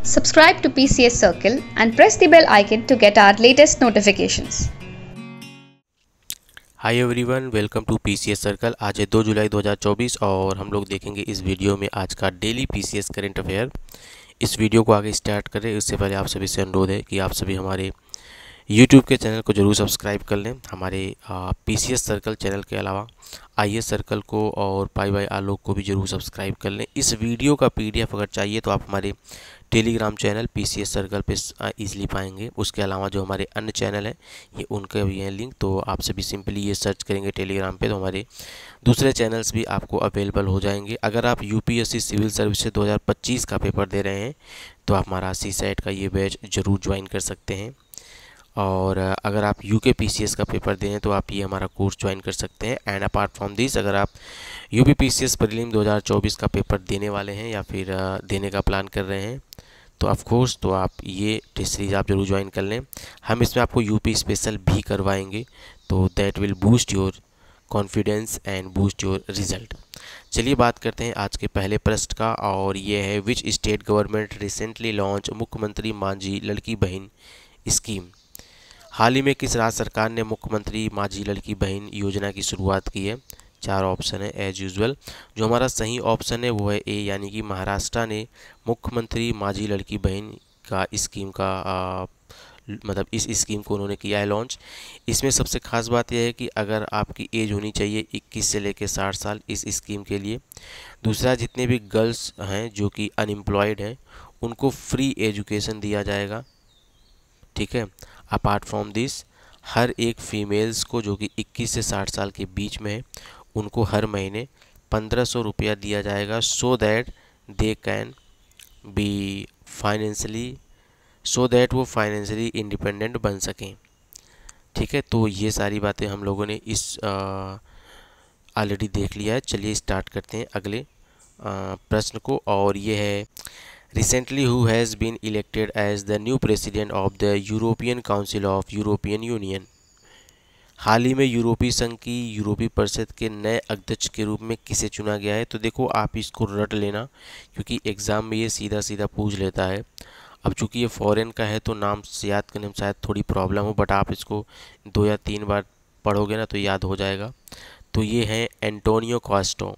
Subscribe to PCS Circle and press the bell icon to get our latest notifications. Hi everyone, welcome to PCS circle. आज है 2 जुलाई 2024 और हम लोग देखेंगे इस वीडियो में आज का डेली पीसीएस करंट अफेयर। इस वीडियो को आगे स्टार्ट करें उससे पहले आप सभी से अनुरोध है कि आप सभी हमारे यूट्यूब के चैनल को ज़रूर सब्सक्राइब कर लें। हमारे पीसीएस सर्कल चैनल के अलावा आईएएस सर्कल को और पाई बाई आलोक को भी ज़रूर सब्सक्राइब कर लें। इस वीडियो का पीडीएफ अगर चाहिए तो आप हमारे टेलीग्राम चैनल पीसीएस सर्कल पे ईजिली पाएंगे। उसके अलावा जो हमारे अन्य चैनल हैं ये उनका भी है लिंक, तो आप सभी सिंपली ये सर्च करेंगे टेलीग्राम पे तो हमारे दूसरे चैनल्स भी आपको अवेलेबल हो जाएंगे। अगर आप यूपीएससी सिविल सर्विसेज 2025 का पेपर दे रहे हैं तो आप हमारा सीसैट का ये बैच ज़रूर ज्वाइन कर सकते हैं। और अगर आप यूके पीसीएस का पेपर दें तो आप ये हमारा कोर्स ज्वाइन कर सकते हैं। एंड अपार्ट फ्रॉम दिस, अगर आप यूपी पीसीएस प्रीलिम 2024 का पेपर देने वाले हैं या फिर देने का प्लान कर रहे हैं तो ऑफ कोर्स तो आप ये टेस्ट सीरीज आप जरूर ज्वाइन कर लें। हम इसमें आपको यूपी स्पेशल भी करवाएंगे तो that will boost your confidence and boost your result. चलिए बात करते हैं आज के पहले प्रश्न का, और ये है which state government recently launch मुख्यमंत्री मांझी लड़की बहन स्कीम। हाल ही में किस राज्य सरकार ने मुख्यमंत्री मांझी लड़की बहन योजना की शुरुआत की है। 4 ऑप्शन है एज यूजुअल। जो हमारा सही ऑप्शन है वो है ए, यानी कि महाराष्ट्र ने मुख्यमंत्री मांझी लड़की बहन का स्कीम का मतलब इस स्कीम को उन्होंने किया है लॉन्च। इसमें सबसे खास बात यह है कि अगर आपकी एज होनी चाहिए 21 से लेकर 60 साल इस स्कीम के लिए। दूसरा, जितने भी गर्ल्स हैं जो कि अनएम्प्लॉयड हैं उनको फ्री एजुकेशन दिया जाएगा, ठीक है। अपार्ट फ्रॉम दिस, हर एक फीमेल्स को जो कि 21 से 60 साल के बीच में है उनको हर महीने 1500 रुपया दिया जाएगा, so that they can be financially वो फाइनेंशियली इंडिपेंडेंट बन सकें, ठीक है। तो ये सारी बातें हम लोगों ने इस ऑलरेडी देख लिया है। चलिए स्टार्ट करते हैं अगले प्रश्न को, और ये है Recently, who has been elected as the new president of the European Council of European Union? हाल ही में यूरोपीय संघ की यूरोपीय परिषद के नए अध्यक्ष के रूप में किसे चुना गया है। तो देखो आप इसको रट लेना क्योंकि एग्ज़ाम में ये सीधा सीधा पूछ लेता है। अब चूंकि ये फॉरेन का है तो नाम से याद करने में शायद थोड़ी प्रॉब्लम हो, बट आप इसको 2 या 3 बार पढ़ोगे ना तो याद हो जाएगा। तो ये है Antonio Costa.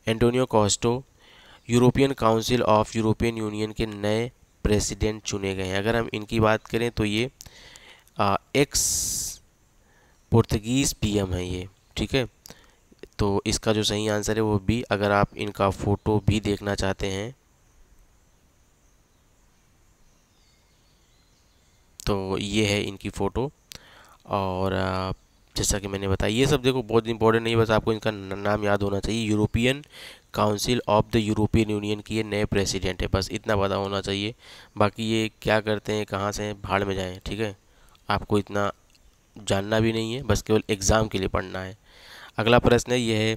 Antonio Costa European council of European union के नए प्रेसिडेंट चुने गए हैं। अगर हम इनकी बात करें तो ये एक्स पुर्तगीज़ पीएम है ये, ठीक है। तो इसका जो सही आंसर है वो बी। अगर आप इनका फ़ोटो भी देखना चाहते हैं तो ये है इनकी फ़ोटो। और जैसा कि मैंने बताया ये सब देखो बहुत इंपॉर्टेंट नहीं, बस आपको इनका नाम याद होना चाहिए। European council of the European union की ये नए प्रेसिडेंट है, बस इतना पता होना चाहिए। बाकी ये क्या करते हैं कहाँ से हैं भाड़ में जाएं, ठीक है। आपको इतना जानना भी नहीं है, बस केवल एग्ज़ाम के लिए पढ़ना है। अगला प्रश्न है, ये है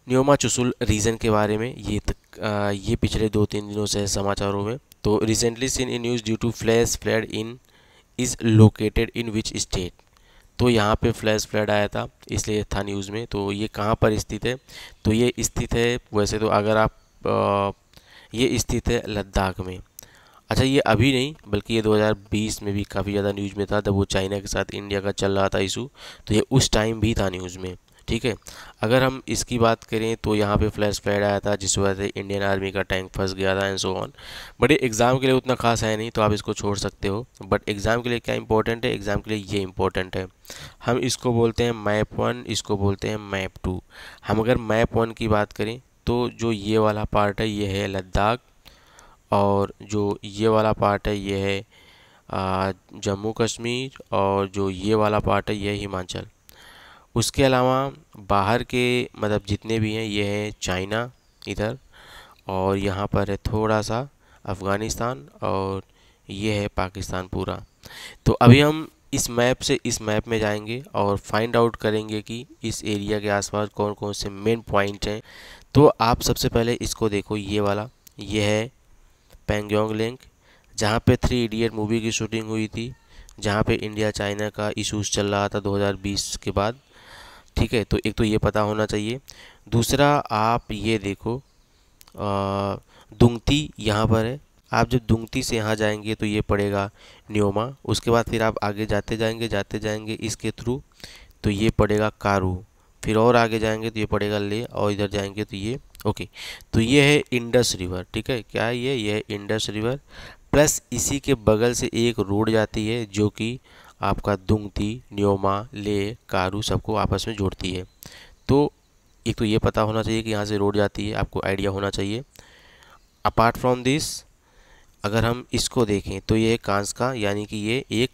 न्योमा चुसुल रीजन के बारे में। ये पिछले 2-3 दिनों से है समाचारों में। तो recently seen in news due to flash flood in is located in which state. तो यहाँ पे फ्लैश फ्लड आया था इसलिए था न्यूज़ में। तो ये कहाँ पर स्थित है, तो ये स्थित है वैसे तो अगर आप ये स्थित है लद्दाख में। अच्छा, ये अभी नहीं बल्कि ये 2020 में भी काफ़ी ज़्यादा न्यूज़ में था जब वो चाइना के साथ इंडिया का चल रहा था इशू, तो ये उस टाइम भी था न्यूज़ में, ठीक है। अगर हम इसकी बात करें तो यहाँ पे फ्लैश फ्लड आया था जिस वजह से इंडियन आर्मी का टैंक फंस गया था एंड सो ऑन। बट ये एग्ज़ाम के लिए उतना खास है नहीं तो आप इसको छोड़ सकते हो। बट एग्ज़ाम के लिए क्या इंपॉर्टेंट है, एग्ज़ाम के लिए ये इंपॉर्टेंट है। हम इसको बोलते हैं मैप 1, इसको बोलते हैं मैप 2। हम अगर मैप 1 की बात करें तो जो ये वाला पार्ट है ये है लद्दाख, और जो ये वाला पार्ट है ये है जम्मू कश्मीर, और जो ये वाला पार्ट है ये है हिमाचल। उसके अलावा बाहर के मतलब जितने भी हैं ये है चाइना इधर, और यहाँ पर है थोड़ा सा अफ़गानिस्तान, और ये है पाकिस्तान पूरा। तो अभी हम इस मैप में जाएंगे और फाइंड आउट करेंगे कि इस एरिया के आसपास कौन कौन से मेन पॉइंट हैं। तो आप सबसे पहले इसको देखो, ये वाला ये है पैंगोंग लेक, जहाँ पे 3 इडियट मूवी की शूटिंग हुई थी, जहाँ पे इंडिया चाइना का इशूज़ चल रहा था 2020 के बाद, ठीक है। तो एक तो ये पता होना चाहिए। दूसरा आप ये देखो दुंगती यहाँ पर है। आप जब दुंगती से यहाँ जाएंगे तो ये पड़ेगा न्योमा। उसके बाद फिर आप आगे जाते जाएंगे इसके थ्रू तो ये पड़ेगा कारू। फिर और आगे जाएंगे तो ये पड़ेगा ले, और इधर जाएंगे तो ये ओके। तो ये है इंडस रिवर, ठीक है। क्या है ये है इंडस रिवर। प्लस इसी के बगल से एक रोड जाती है जो कि आपका दुंगती, न्योमा, ले, कारू सबको आपस में जोड़ती है। तो एक तो ये पता होना चाहिए कि यहाँ से रोड जाती है, आपको आइडिया होना चाहिए। अपार्ट फ्रॉम दिस अगर हम इसको देखें तो ये कांसका, यानी कि ये एक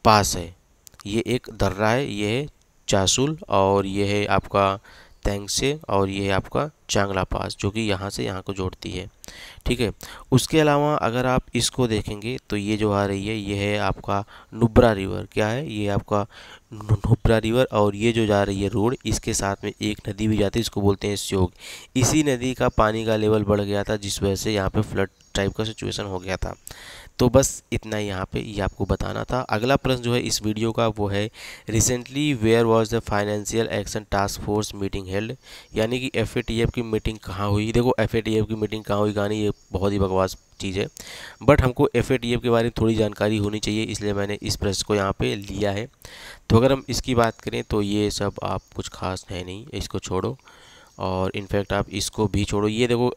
पास है, ये एक दर्रा है, ये है चासुल, और ये है आपका तेंगसे, और ये है आपका चांगला पास जो कि यहाँ से यहाँ को जोड़ती है, ठीक है। उसके अलावा अगर आप इसको देखेंगे तो ये जो आ रही है ये है आपका नुब्रा रिवर। क्या है ये आपका नुब्रा रिवर। और ये जो जा रही है रोड, इसके साथ में एक नदी भी जाती है, इसको बोलते हैं स्योग। इसी नदी का पानी का लेवल बढ़ गया था जिस वजह से यहाँ पे फ्लड टाइप का सिचुएशन हो गया था। तो बस इतना ही यहाँ पे ये आपको बताना था। अगला प्रश्न जो है इस वीडियो का वो है recently where was the financial action task force meeting held, यानी कि FATF की मीटिंग कहाँ हुई। देखो FATF की मीटिंग कहाँ हुई कहानी, ये बहुत ही बकवास चीज़ है, बट हमको FATF के बारे में थोड़ी जानकारी होनी चाहिए, इसलिए मैंने इस प्रश्न को यहाँ पे लिया है। तो अगर हम इसकी बात करें तो ये सब आप कुछ खास है नहीं, इसको छोड़ो, और इनफैक्ट आप इसको भी छोड़ो। ये देखो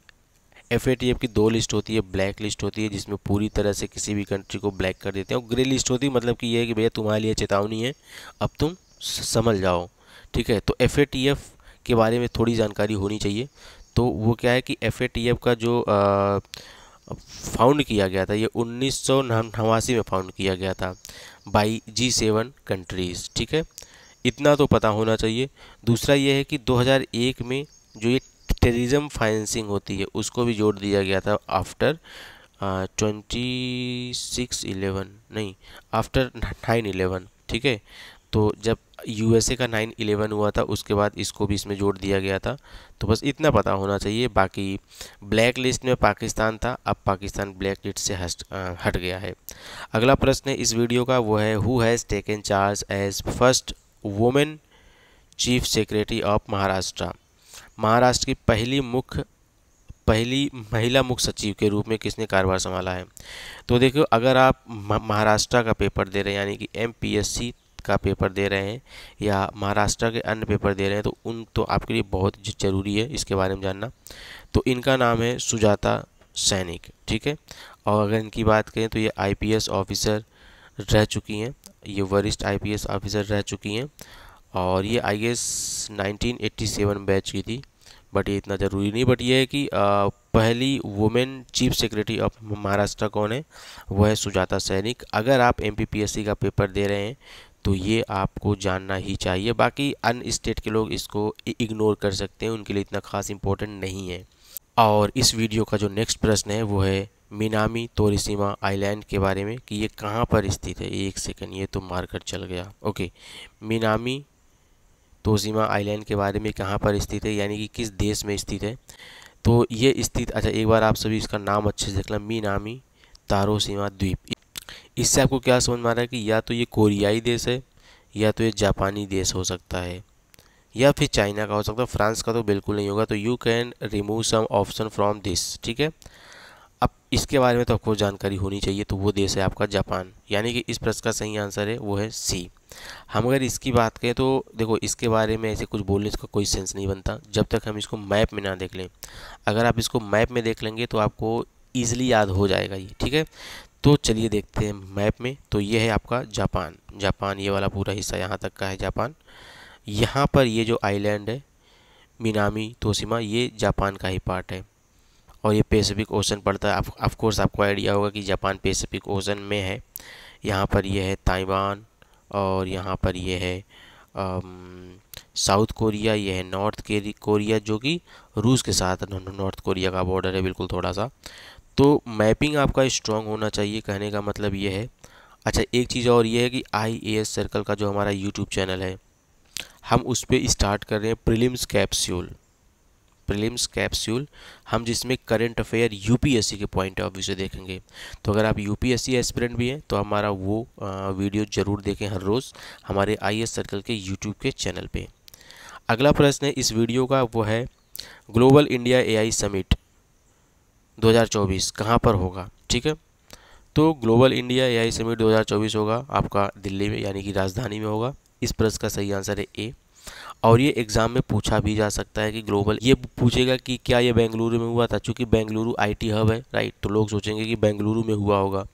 FATF की दो लिस्ट होती है, ब्लैक लिस्ट होती है जिसमें पूरी तरह से किसी भी कंट्री को ब्लैक कर देते हैं, और ग्रे लिस्ट होती है मतलब कि ये है कि भैया तुम्हारे लिए चेतावनी है, अब तुम समझ जाओ, ठीक है। तो FATF के बारे में थोड़ी जानकारी होनी चाहिए। तो वो क्या है कि FATF का जो फाउंड किया गया था, ये 1989 में फाउंड किया गया था बाई G7 कंट्रीज़, ठीक है। इतना तो पता होना चाहिए। दूसरा ये है कि 2001 में जो ये टेररिज्म फाइनेंसिंग होती है उसको भी जोड़ दिया गया था आफ्टर 26/11 नहीं आफ्टर 9/11, ठीक है। तो जब USA का 9/11 हुआ था उसके बाद इसको भी इसमें जोड़ दिया गया था। तो बस इतना पता होना चाहिए। बाकी ब्लैक लिस्ट में पाकिस्तान था, अब पाकिस्तान ब्लैक लिस्ट से हट गया है। अगला प्रश्न है इस वीडियो का वो है who has taken charge as first women chief secretary of Maharashtra. Maharashtra की पहली महिला मुख्य सचिव के रूप में किसने कार्यभार संभाला है। तो देखो अगर आप महाराष्ट्र का पेपर दे रहे हैं, यानी कि MPSC का पेपर दे रहे हैं या महाराष्ट्र के अन्य पेपर दे रहे हैं, तो आपके लिए बहुत ज़रूरी है इसके बारे में जानना। तो इनका नाम है सुजाता सैनिक, ठीक है। और अगर इनकी बात करें तो ये IPS ऑफिसर रह चुकी हैं, ये वरिष्ठ IPS ऑफिसर रह चुकी हैं, और ये IS 1987 बैच की थी, बट ये इतना ज़रूरी नहीं। बट ये है कि पहली women chief secretary of Maharashtra कौन है, वो है सुजाता सैनिक। अगर आप MPPSC का पेपर दे रहे हैं तो ये आपको जानना ही चाहिए। बाकी अन्य स्टेट के लोग इसको इग्नोर कर सकते हैं, उनके लिए इतना खास इम्पोर्टेंट नहीं है। और इस वीडियो का जो नेक्स्ट प्रश्न है वो है मिनामी तोरिशिमा आइलैंड के बारे में कि ये कहाँ पर स्थित है। एक सेकंड, ये तो मारकर चल गया। ओके, मिनामी तोशिमा आइलैंड के बारे में कहाँ पर स्थित है, यानी कि किस देश में स्थित है। तो ये स्थित, अच्छा एक बार आप सभी इसका नाम अच्छे से देख लें, मिनामी तारोशिमा द्वीप। इससे आपको क्या समझ में आ रहा है कि या तो ये कोरियाई देश है, या तो ये जापानी देश हो सकता है, या फिर चाइना का हो सकता है। फ्रांस का तो बिल्कुल नहीं होगा। तो you can remove some option from this, ठीक है। अब इसके बारे में तो आपको जानकारी होनी चाहिए, तो वो देश है आपका जापान, यानी कि इस प्रश्न का सही आंसर है वो है C। हम अगर इसकी बात करें तो देखो इसके बारे में ऐसे कुछ बोलने का कोई सेंस नहीं बनता जब तक हम इसको मैप में ना देख लें। अगर आप इसको मैप में देख लेंगे तो आपको ईजिली याद हो जाएगा ये, ठीक है। तो चलिए देखते हैं मैप में। तो ये है आपका जापान, ये वाला पूरा हिस्सा यहाँ तक का है जापान। यहाँ पर ये जो आइलैंड है मिनामी तोशिमा, ये जापान का ही पार्ट है, और ये पैसिफिक ओशन पड़ता है। ऑफ कोर्स आपको आइडिया होगा कि जापान पैसिफिक ओशन में है। यहाँ पर ये है ताइवान, और यहाँ पर ये है साउथ कोरिया, ये है नॉर्थ कोरिया जो कि रूस के साथ नॉर्थ कोरिया का बॉर्डर है बिल्कुल थोड़ा सा। तो मैपिंग आपका स्ट्रॉन्ग होना चाहिए, कहने का मतलब ये है। अच्छा एक चीज़ और ये है कि IAS सर्कल का जो हमारा यूट्यूब चैनल है, हम उस पर स्टार्ट कर रहे हैं प्रीलिम्स कैप्सूल, हम जिसमें करंट अफेयर UPSC के पॉइंट ऑफ व्यू से देखेंगे। तो अगर आप UPSC एस्पिरेंट भी हैं तो हमारा वो वीडियो ज़रूर देखें हर रोज़ हमारे IAS सर्कल के यूट्यूब के चैनल पे। अगला प्रश्न है इस वीडियो का वो है ग्लोबल इंडिया AI समिट 2024 कहाँ पर होगा, ठीक है। तो ग्लोबल इंडिया एआई समिट 2024 होगा आपका दिल्ली में, यानी कि राजधानी में होगा। इस प्रश्न का सही आंसर है ए। और ये एग्ज़ाम में पूछा भी जा सकता है कि ग्लोबल, ये पूछेगा कि क्या ये बेंगलुरु में हुआ था, चूँकि बेंगलुरु आईटी हब है, राइट। तो लोग सोचेंगे कि बेंगलुरु में हुआ होगा।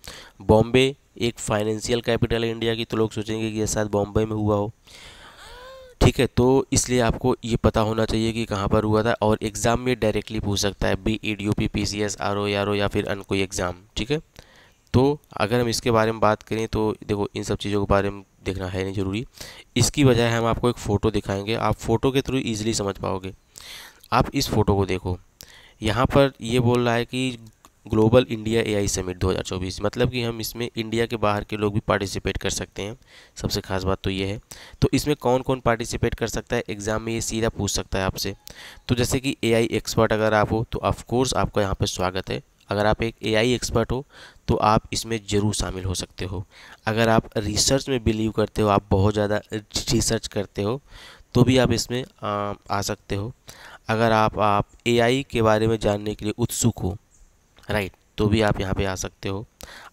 बॉम्बे एक फाइनेंशियल कैपिटल है इंडिया की, तो लोग सोचेंगे कि ये शायद बॉम्बे में हुआ हो, ठीक है। तो इसलिए आपको ये पता होना चाहिए कि कहाँ पर हुआ था। और एग्ज़ाम में डायरेक्टली पूछ सकता है, BED UP PCS RO या फिर अन्य कोई एग्ज़ाम, ठीक है। तो अगर हम इसके बारे में बात करें तो देखो, इन सब चीज़ों के बारे में देखना है नहीं ज़रूरी। इसकी बजाय हम आपको एक फ़ोटो दिखाएंगे, आप फ़ोटो के थ्रू ईजिली समझ पाओगे। आप इस फ़ोटो को देखो, यहाँ पर ये बोल रहा है कि ग्लोबल इंडिया एआई समिट 2024, मतलब कि हम इसमें इंडिया के बाहर के लोग भी पार्टिसिपेट कर सकते हैं। सबसे खास बात तो ये है। तो इसमें कौन कौन पार्टिसिपेट कर सकता है, एग्ज़ाम में ये सीधा पूछ सकता है आपसे। तो जैसे कि एआई एक्सपर्ट अगर आप हो तो ऑफकोर्स आपका यहाँ पर स्वागत है। अगर आप एक एआई एक्सपर्ट हो तो आप इसमें ज़रूर शामिल हो सकते हो। अगर आप रिसर्च में बिलीव करते हो, आप बहुत ज़्यादा रिसर्च करते हो, तो भी आप इसमें आ सकते हो। अगर आप एआई के बारे में जानने के लिए उत्सुक हो, राइट, तो भी आप यहाँ पे आ सकते हो।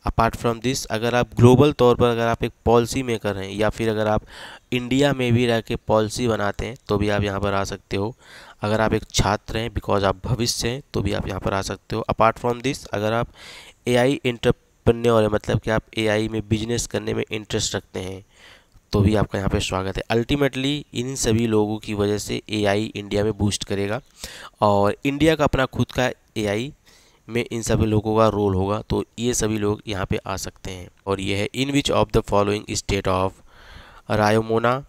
अपार्ट फ्रॉम दिस, अगर आप ग्लोबल तौर पर अगर आप एक पॉलिसी मेकर हैं, या फिर अगर आप इंडिया में भी रह के पॉलिसी बनाते हैं, तो भी आप यहाँ पर आ सकते हो। अगर आप एक छात्र हैं, बिकॉज आप भविष्य हैं, तो भी आप यहाँ पर आ सकते हो। अपार्ट फ्रॉम दिस, अगर आप एआई एंटरप्रेन्योर है, मतलब कि आप एआई में बिजनेस करने में इंटरेस्ट रखते हैं, तो भी आपका यहाँ पे स्वागत है। अल्टीमेटली इन सभी लोगों की वजह से एआई इंडिया में बूस्ट करेगा, और इंडिया का अपना खुद का एआई में इन सभी लोगों का रोल होगा। तो ये सभी लोग यहाँ पे आ सकते हैं। और ये है, in which of the following state of Raimona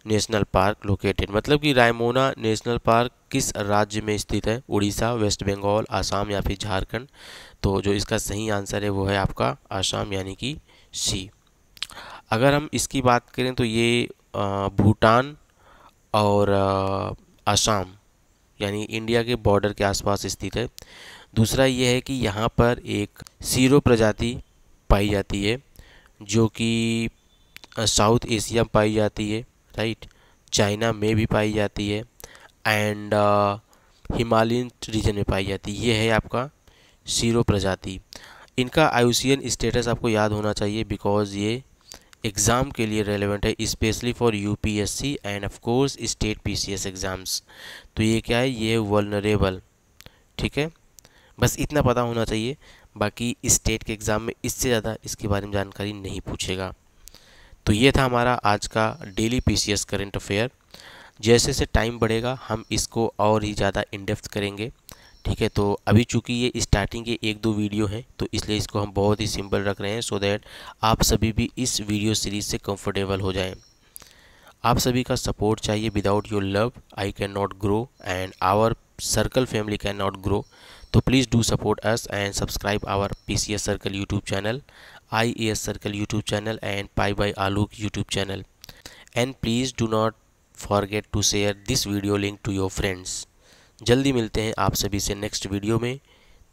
national park located, मतलब कि रायमोना नेशनल पार्क किस राज्य में स्थित है, उड़ीसा, वेस्ट बंगाल, आसाम या फिर झारखंड। तो जो इसका सही आंसर है वो है आपका आसाम, यानी कि सी। अगर हम इसकी बात करें तो ये भूटान और आसाम, यानी इंडिया के बॉर्डर के आसपास स्थित है। दूसरा ये है कि यहाँ पर एक सीरो प्रजाति पाई जाती है, जो कि साउथ एशिया में पाई जाती है, राइट, चाइना में भी पाई जाती है, एंड हिमालयन रीजन में पाई जाती है। ये है आपका सीरो प्रजाति। इनका आईयूसीएन स्टेटस आपको याद होना चाहिए, बिकॉज ये एग्ज़ाम के लिए रेलेवेंट है, specially for UPSC end of course state PCS exams. तो ये क्या है, ये वल्नरेबल, ठीक है। बस इतना पता होना चाहिए, बाकी स्टेट के एग्ज़ाम में इससे ज़्यादा इसके बारे में जानकारी नहीं पूछेगा। तो ये था हमारा आज का डेली पीसीएस करंट अफेयर। जैसे जैसे टाइम बढ़ेगा हम इसको और ही ज़्यादा इन डेप्थ करेंगे, ठीक है। तो अभी चूंकि ये स्टार्टिंग के 1-2 वीडियो हैं, तो इसलिए इसको हम बहुत ही सिंपल रख रहे हैं, सो दैट आप सभी भी इस वीडियो सीरीज़ से कंफर्टेबल हो जाएं। आप सभी का सपोर्ट चाहिए। Without your love I can not grow and our circle family can not grow. तो please do support us and subscribe our PCS circle YouTube channel, IAS circle YouTube channel and pie by Alok YouTube channel. And please do not forget to share this video link to your friends. जल्दी मिलते हैं आप सभी से next video में।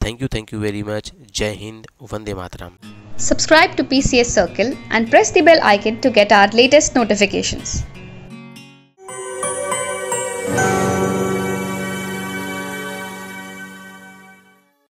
Thank you very much. Jai Hind, Vande Mataram. Subscribe to PCS Circle and press the bell icon to get our latest notifications.